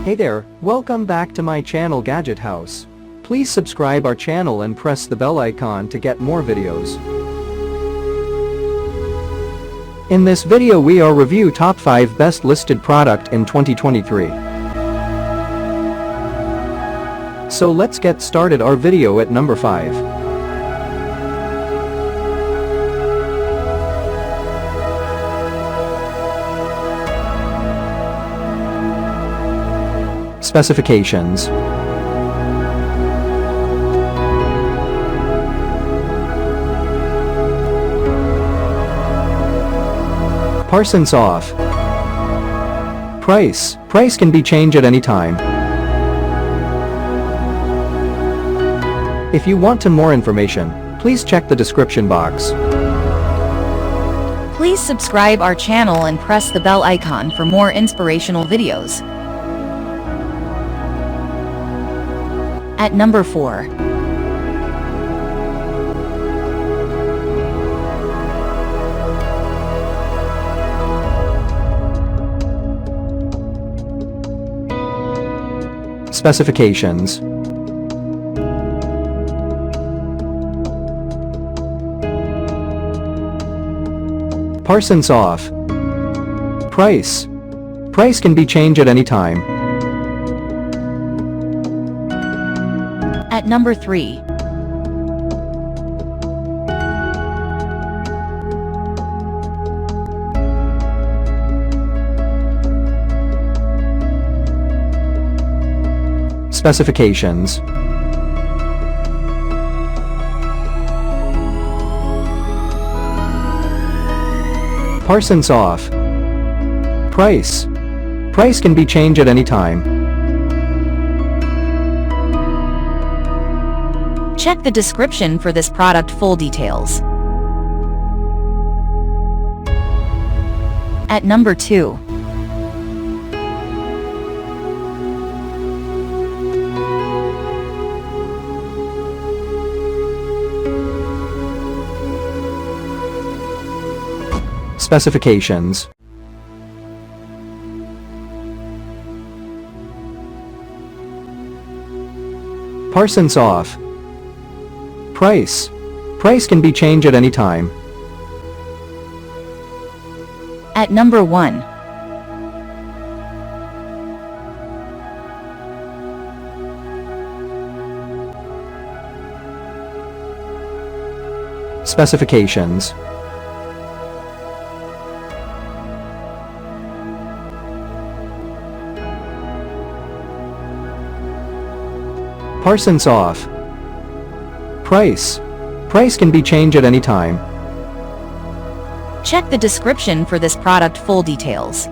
Hey there, welcome back to my channel Gadget House. Please subscribe our channel and press the bell icon to get more videos. In this video we are review top 5 best listed product in 2023. So let's get started our video at number 5. Specifications. Parsons off. Price can be changed at any time. If you want to more information, please check the description box. Please subscribe our channel and press the bell icon for more inspirational videos. At number 4. Specifications. Parsons off. Price can be changed at any time. At number 3. Specifications. Parsons off. Price can be changed at any time. Check the description for this product full details. At number 2. Specifications. Parsons off. Price can be changed at any time. At number 1. Specifications. Parsons off. Price can be changed at any time. Check the description for this product full details.